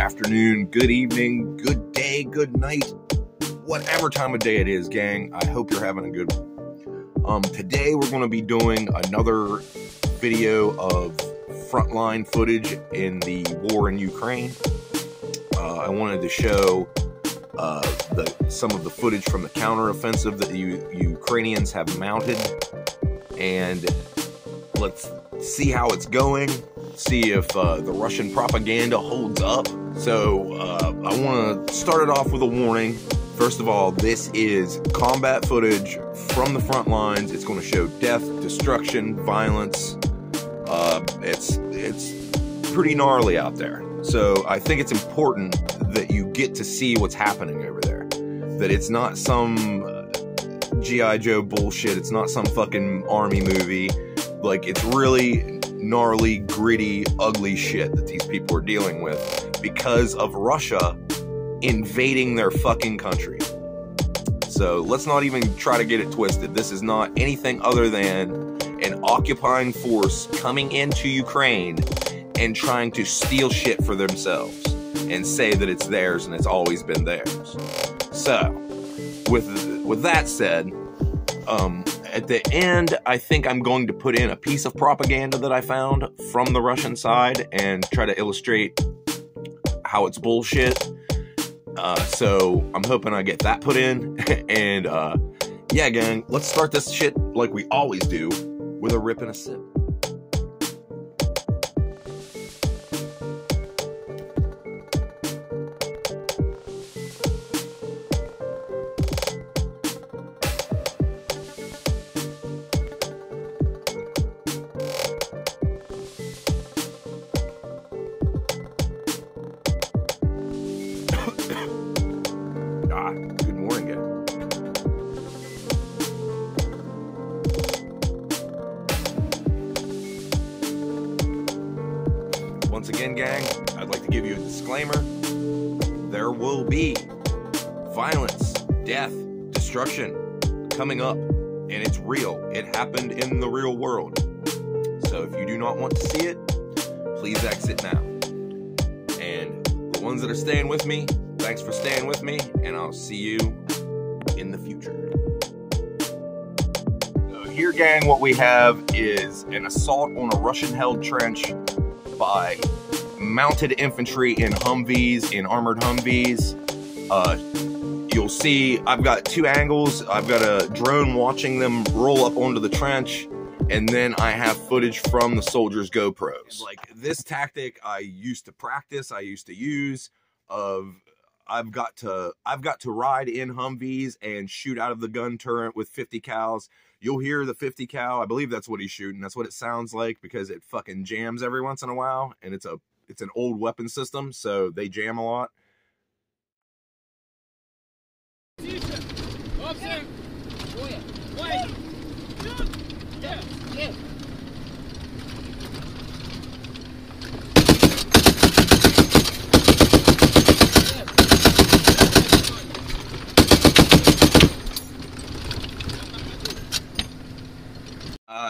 afternoon, good evening, good day, good night, whatever time of day it is, gang. I hope you're having a good one. Today we're going to be doing another video of frontline footage in the war in Ukraine. I wanted to show some of the footage from the counteroffensive that the Ukrainians have mounted, and let's see how it's going, see if the Russian propaganda holds up. So I want to start it off with a warning. First of all, this is combat footage from the front lines. It's going to show death, destruction, violence. It's pretty gnarly out there. So I think it's important that you get to see what's happening over there. That it's not some G.I. Joe bullshit. It's not some fucking army movie. Like, it's really gnarly, gritty, ugly shit that these people are dealing with because of Russia invading their fucking country. So let's not even try to get it twisted. This is not anything other than an occupying force coming into Ukraine and trying to steal shit for themselves and say that it's theirs and it's always been theirs. So, with that said, at the end, I think I'm going to put in a piece of propaganda that I found from the Russian side and try to illustrate how it's bullshit. So I'm hoping I get that put in. And yeah, gang, let's start this shit like we always do, with a rip and a sip. Good morning, gang. Once again, gang, I'd like to give you a disclaimer. There will be violence, death, destruction coming up, and it's real. It happened in the real world. So if you do not want to see it, please exit now. And the ones that are staying with me, thanks for staying with me, and I'll see you in the future. So here, gang, what we have is an assault on a Russian-held trench by mounted infantry in Humvees, in armored Humvees. You'll see I've got two angles. I've got a drone watching them roll up onto the trench, and then I have footage from the soldiers' GoPros. Like, this tactic I used to practice, I used to use, I've got to ride in Humvees and shoot out of the gun turret with 50 cals. You'll hear the 50 cal. I believe that's what he's shooting. That's what it sounds like, because it fucking jams every once in a while, and it's an old weapon system, so they jam a lot.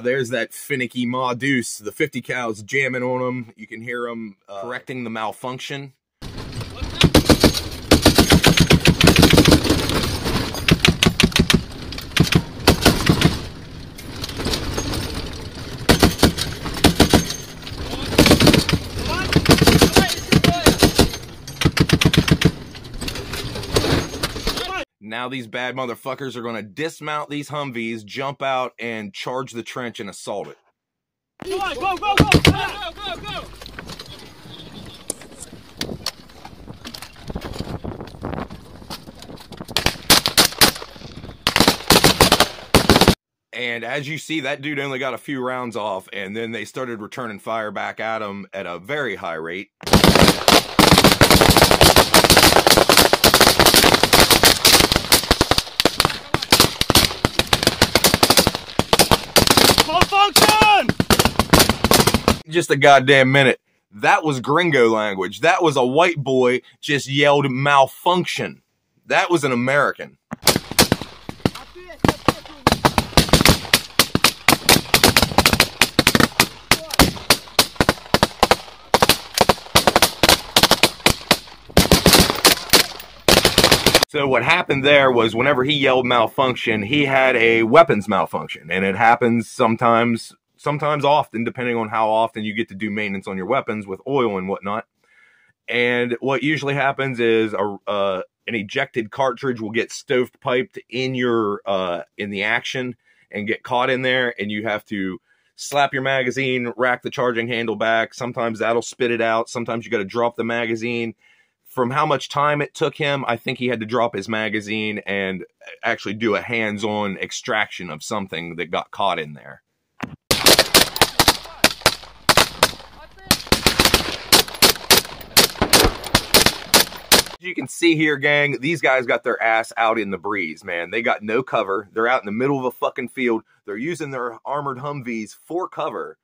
There's that finicky Ma Deuce. The 50 cal's jamming on them. You can hear them correcting the malfunction. Now these bad motherfuckers are going to dismount these Humvees, jump out, and charge the trench and assault it. Come on, go, go, go, go, go, go. And as you see, that dude only got a few rounds off, and then they started returning fire back at him at a very high rate. Just a goddamn minute. That was gringo language. That was a white boy just yelled malfunction. That was an American. So what happened there was whenever he yelled malfunction, he had a weapons malfunction. And it happens sometimes often, depending on how often you get to do maintenance on your weapons with oil and whatnot. And what usually happens is an ejected cartridge will get stovepiped in in the action and get caught in there, and you have to slap your magazine, rack the charging handle back. Sometimes that'll spit it out. Sometimes you got to drop the magazine. From how much time it took him, I think he had to drop his magazine and actually do a hands-on extraction of something that got caught in there. You can see here, gang, these guys got their ass out in the breeze, man. They got no cover. They're out in the middle of a fucking field. They're using their armored Humvees for cover.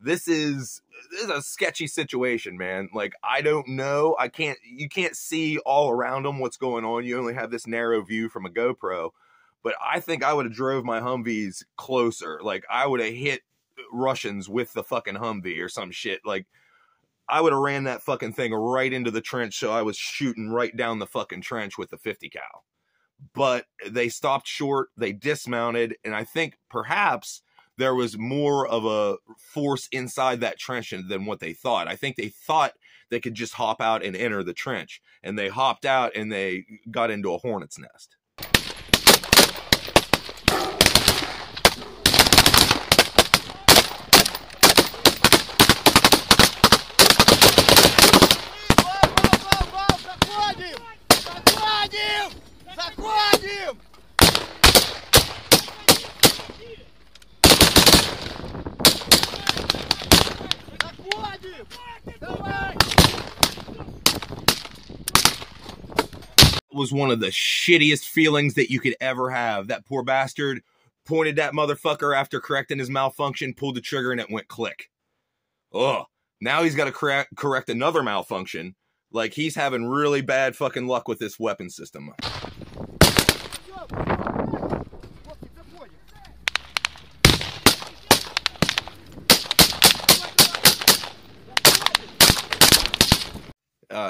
This is a sketchy situation, man. Like, I don't know. You can't see all around them what's going on. You only have this narrow view from a GoPro. But I think I would have drove my Humvees closer. Like, I would have hit Russians with the fucking Humvee or some shit. Like, I would have ran that fucking thing right into the trench, so I was shooting right down the fucking trench with the 50 cal. But they stopped short, they dismounted, and I think perhaps there was more of a force inside that trench than what they thought. I think they thought they could just hop out and enter the trench, and they hopped out and they got into a hornet's nest. Was one of the shittiest feelings that you could ever have. That poor bastard pointed that motherfucker after correcting his malfunction, pulled the trigger, and it went click. Ugh. Now he's got to correct another malfunction. Like, he's having really bad fucking luck with this weapon system.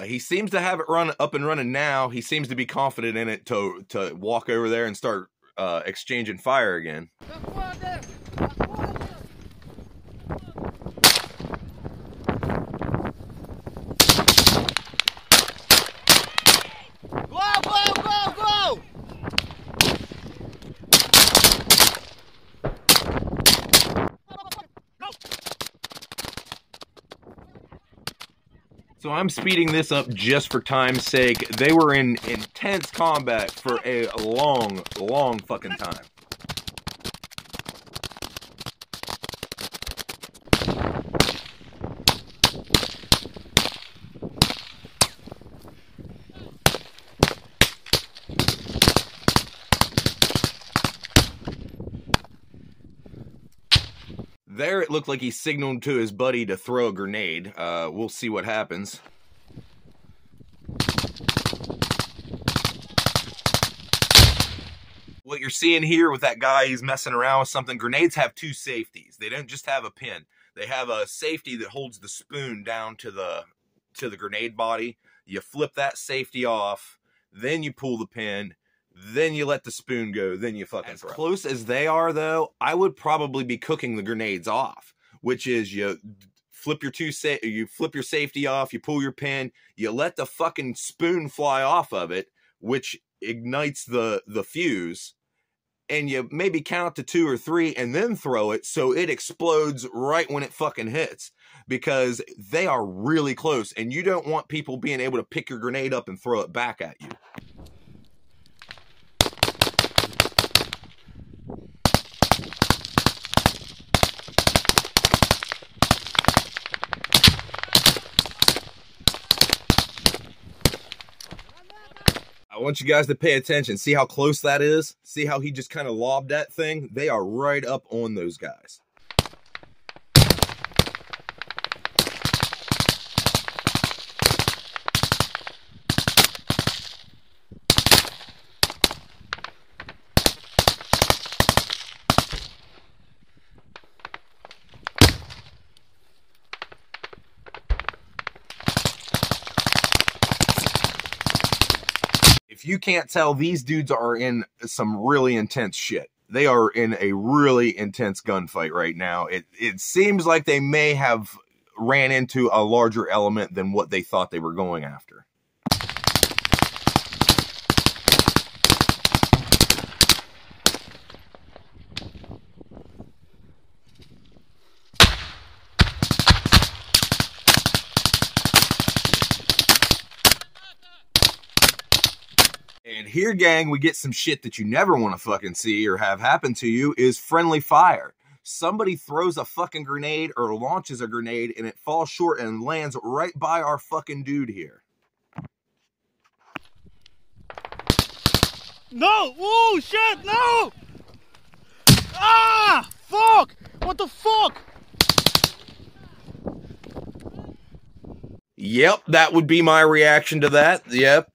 He seems to have it up and running now. He seems to be confident in it to walk over there and start exchanging fire again. So I'm speeding this up just for time's sake. They were in intense combat for a long, long fucking time. There, it looked like he signaled to his buddy to throw a grenade. We'll see what happens. What you're seeing here with that guy, he's messing around with something. Grenades have two safeties. They don't just have a pin. They have a safety that holds the spoon down to the grenade body. You flip that safety off, then you pull the pin, then you let the spoon go, then you fucking throw. As close as they are, though, I would probably be cooking the grenades off, which is you flip your safety off, you pull your pin, you let the fucking spoon fly off of it, which ignites the fuse, and you maybe count to 2 or 3 and then throw it so it explodes right when it fucking hits, because they are really close, and you don't want people being able to pick your grenade up and throw it back at you. I want you guys to pay attention. See how close that is? See how he just kind of lobbed that thing? They are right up on those guys. If you can't tell, these dudes are in some really intense shit. They are in a really intense gunfight right now. It seems like they may have ran into a larger element than what they thought they were going after. And here, gang, we get some shit that you never want to fucking see or have happen to you, is friendly fire. Somebody throws a fucking grenade or launches a grenade and it falls short and lands right by our fucking dude here. No! Oh shit! No! Ah! Fuck! What the fuck? Yep, that would be my reaction to that. Yep.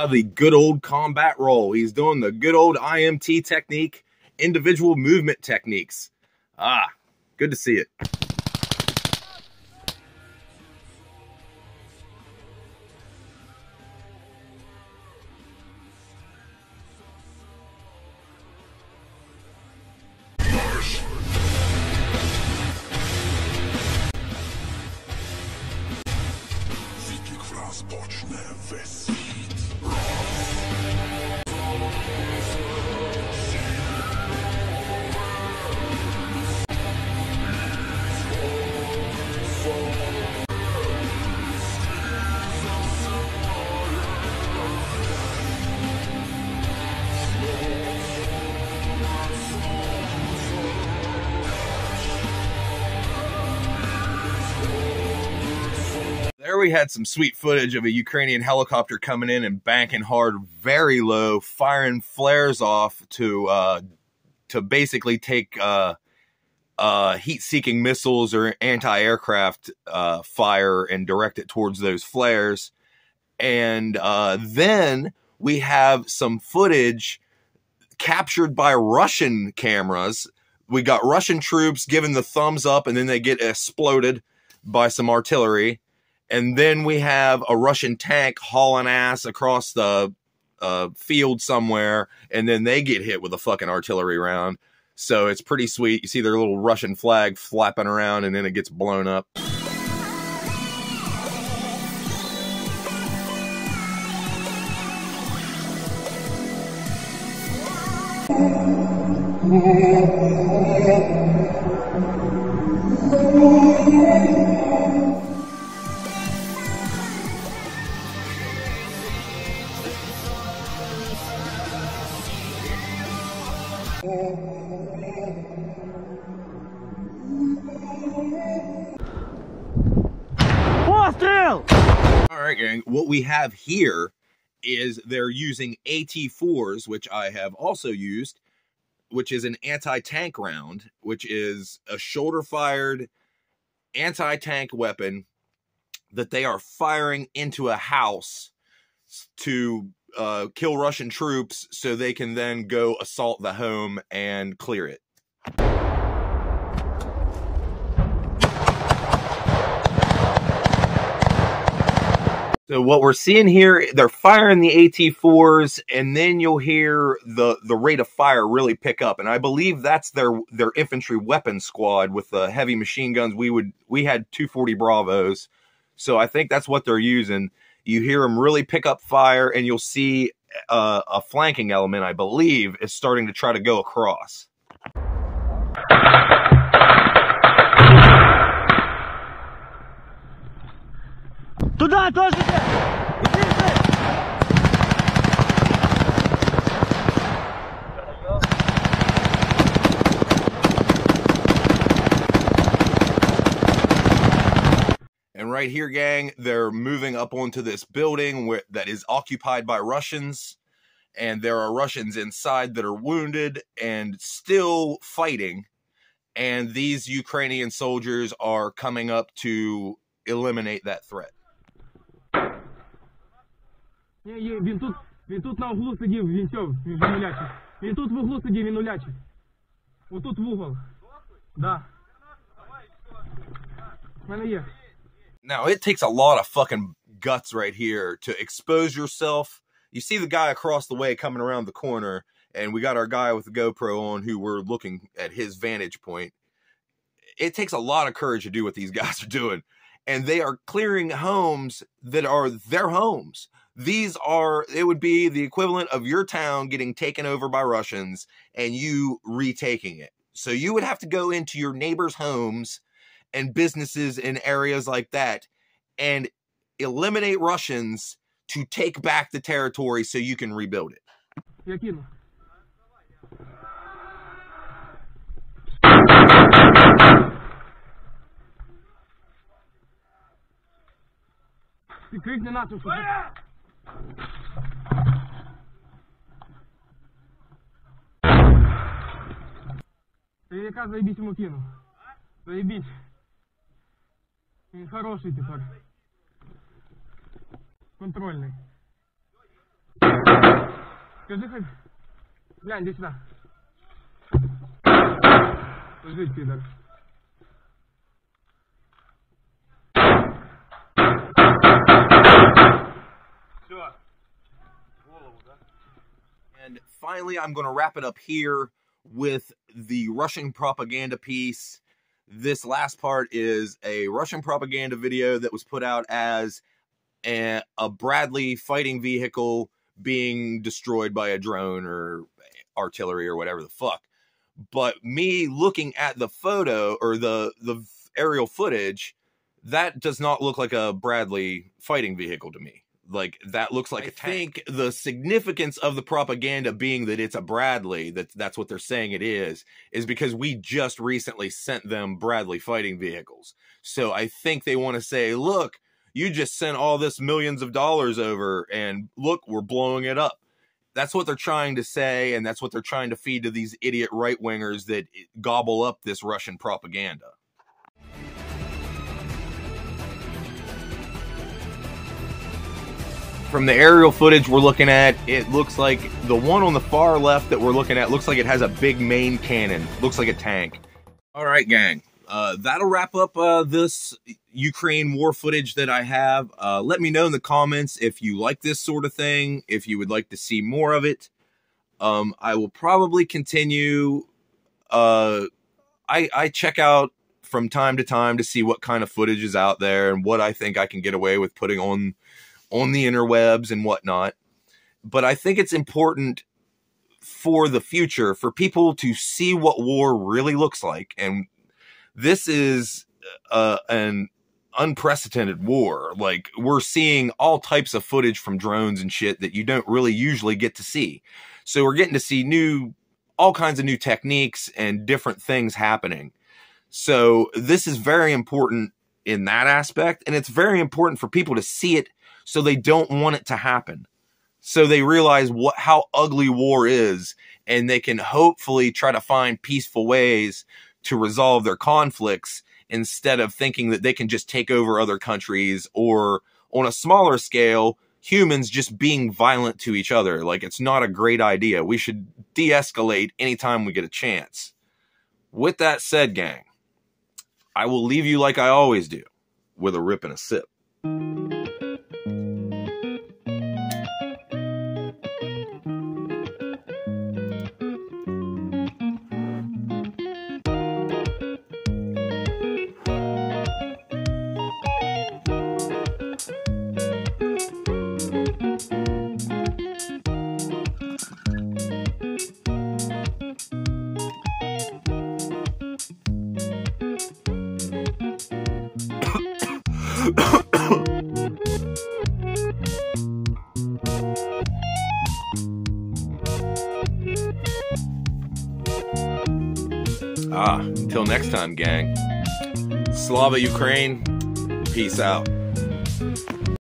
The good old combat roll. He's doing the good old IMT technique, individual movement techniques. Ah, good to see it. There we had some sweet footage of a Ukrainian helicopter coming in and banking hard very low, firing flares off to basically take heat-seeking missiles or anti-aircraft fire and direct it towards those flares. And then we have some footage captured by Russian cameras. We got Russian troops giving the thumbs up and then they get exploded by some artillery. And then we have a Russian tank hauling ass across the field somewhere, and then they get hit with a fucking artillery round. So it's pretty sweet. You see their little Russian flag flapping around, and then it gets blown up. Alright, gang, what we have here is they're using AT-4s, which I have also used, which is an anti-tank round, which is a shoulder-fired anti-tank weapon that they are firing into a house to kill Russian troops so they can then go assault the home and clear it. So what we're seeing here, they're firing the AT-4s, and then you'll hear the rate of fire really pick up. And I believe that's their infantry weapons squad with the heavy machine guns. We had 240 Bravos, so I think that's what they're using. You hear them really pick up fire, and you'll see a flanking element, I believe, is starting to try to go across. Туда тоже! And right here, gang, they're moving up onto this building that is occupied by Russians, and there are Russians inside that are wounded and still fighting, and these Ukrainian soldiers are coming up to eliminate that threat. Ні, він тут на углу сидів, він улячив. Він тут в углу сидів, він улячив. Отут в угол. Да. В мене є. Now, it takes a lot of fucking guts right here to expose yourself. You see the guy across the way coming around the corner, and we got our guy with the GoPro on who we're looking at his vantage point. It takes a lot of courage to do what these guys are doing. And they are clearing homes that are their homes. These are, it would be the equivalent of your town getting taken over by Russians and you retaking it. So you would have to go into your neighbors' homes and businesses in areas like that and eliminate Russians to take back the territory so you can rebuild it. Я кину. Ти крикни на тут. Ти яка заєбісь йому кинув? Заєбісь. Він хороший тепер. Контрольний. Скажи хай. Глянь, іди сюди. Лежить, підар. And finally, I'm going to wrap it up here with the Russian propaganda piece. This last part is a Russian propaganda video that was put out as a Bradley fighting vehicle being destroyed by a drone or artillery or whatever the fuck. But me looking at the photo or the aerial footage, that does not look like a Bradley fighting vehicle to me. Like, that looks like a tank. I think the significance of the propaganda being that it's a Bradley, that's what they're saying it is because we just recently sent them Bradley fighting vehicles. So I think they want to say, look, you just sent all this millions of dollars over, and look, we're blowing it up. That's what they're trying to say, and that's what they're trying to feed to these idiot right-wingers that gobble up this Russian propaganda. From the aerial footage we're looking at, it looks like the one on the far left that we're looking at looks like it has a big main cannon. Looks like a tank. All right, gang. That'll wrap up this Ukraine war footage that I have. Let me know in the comments if you like this sort of thing, if you would like to see more of it. I will probably continue. I check out from time to time to see what kind of footage is out there and what I think I can get away with putting on the interwebs and whatnot. But I think it's important for the future for people to see what war really looks like. And this is an unprecedented war. Like, we're seeing all types of footage from drones and shit that you don't really usually get to see. So we're getting to see all kinds of new techniques and different things happening. So this is very important in that aspect. And it's very important for people to see it so they don't want it to happen. So they realize how ugly war is, and they can hopefully try to find peaceful ways to resolve their conflicts instead of thinking that they can just take over other countries, or on a smaller scale, humans just being violent to each other. Like, it's not a great idea. We should de-escalate anytime we get a chance. With that said, gang, I will leave you like I always do, with a rip and a sip. Until next time, gang. Slava Ukraine. Peace out.